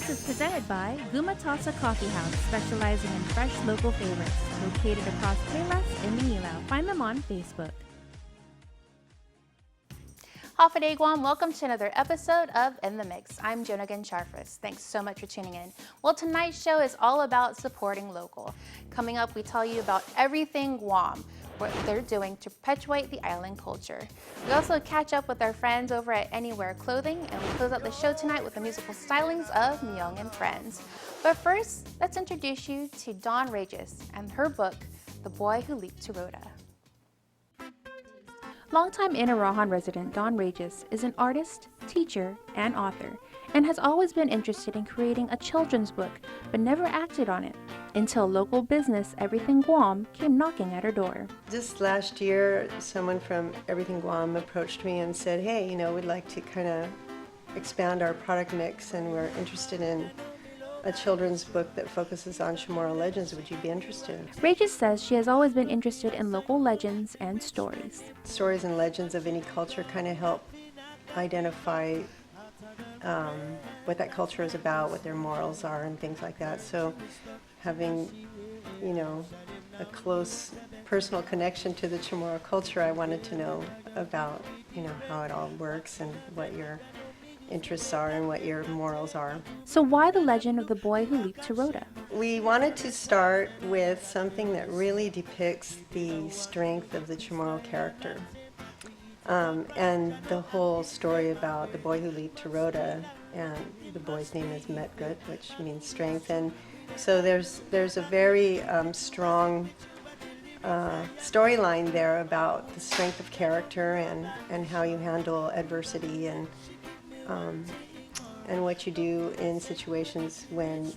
Mix is presented by Gumatasa Coffee House, specializing in fresh local favorites. Located across Payless in Manila. Find them on Facebook. Hafaday Guam, welcome to another episode of In the Mix. I'm Jonagan Charfus. Thanks so much for tuning in. Well, tonight's show is all about supporting local. Coming up, we tell you about Everything Guam, what they're doing to perpetuate the island culture. We also catch up with our friends over at Anywhere Clothing, and we close out the show tonight with the musical stylings of Myung and Friends. But first, let's introduce you to Dawn Reyes and her book, The Boy Who Leaped to Rota. Longtime Inarajan resident Dawn Reyes is an artist, teacher, and author, and has always been interested in creating a children's book, but never acted on it, until local business Everything Guam came knocking at her door. Just last year, someone from Everything Guam approached me and said, hey, we'd like to kind of expand our product mix, and we're interested in a children's book that focuses on Chamorro legends. Would you be interested? Reyes says she has always been interested in local legends and stories. Stories and legends of any culture kind of help identify what that culture is about, what their morals are, and things like that. So having, a close personal connection to the Chamorro culture, I wanted to know about, how it all works and what your interests are and what your morals are. So why the legend of the boy who leaped to Rota? We wanted to start with something that really depicts the strength of the Chamorro character. And the whole story about the boy who leaped to Rota, and the boy's name is Metgut, which means strength. And so there's a very strong storyline there about the strength of character and how you handle adversity and what you do in situations when,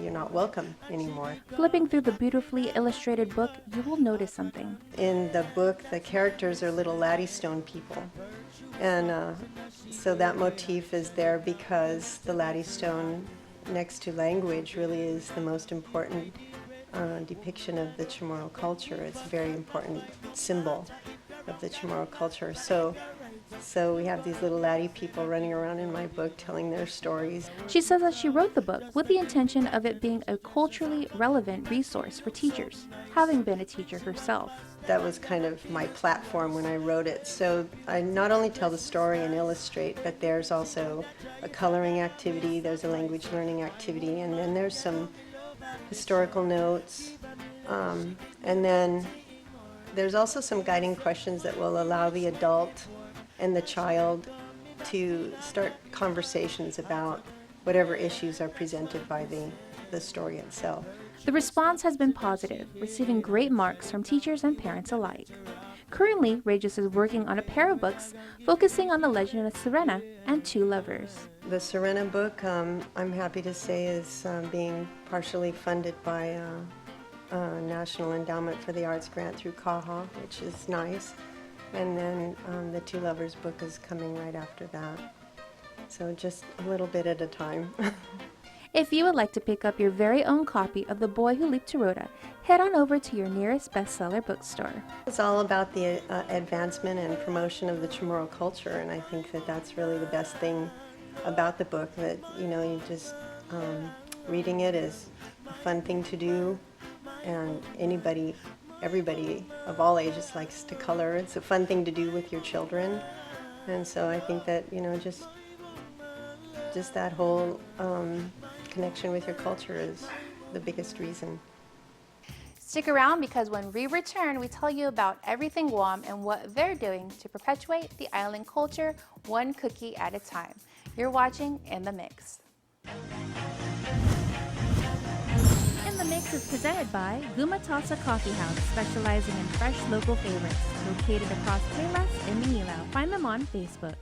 you're not welcome anymore. Flipping through the beautifully illustrated book, you will notice something. In the book, the characters are little Laddystone people. And so that motif is there because the Laddystone, next to language, really is the most important depiction of the Chamorro culture. It's a very important symbol of the Chamorro culture. So we have these little laddie people running around in my book telling their stories. She says that she wrote the book with the intention of it being a culturally relevant resource for teachers, having been a teacher herself. That was kind of my platform when I wrote it. So I not only tell the story and illustrate, but there's also a coloring activity, there's a language learning activity, and then there's some historical notes. And then there's also some guiding questions that will allow the adult and the child to start conversations about whatever issues are presented by the story itself. The response has been positive, receiving great marks from teachers and parents alike. Currently, Reyes is working on a pair of books focusing on the legend of Serena and two lovers. The Serena book, I'm happy to say, is being partially funded by a National Endowment for the Arts grant through CAHA, which is nice. And then the Two Lovers book is coming right after that. So just a little bit at a time. If you would like to pick up your very own copy of The Boy Who Leaped to Rota, head on over to your nearest bestseller bookstore. It's all about the advancement and promotion of the Chamorro culture, and I think that that's really the best thing about the book, that, you just, reading it is a fun thing to do, and everybody of all ages likes to color. It's a fun thing to do with your children. And so I think that, just that whole connection with your culture is the biggest reason. Stick around, because when we return, we tell you about Everything Guam and what they're doing to perpetuate the island culture one cookie at a time. You're watching In the Mix. In the Mix is presented by Gumatasa Coffee House, specializing in fresh local favorites. Located across Payless in Manila. Find them on Facebook.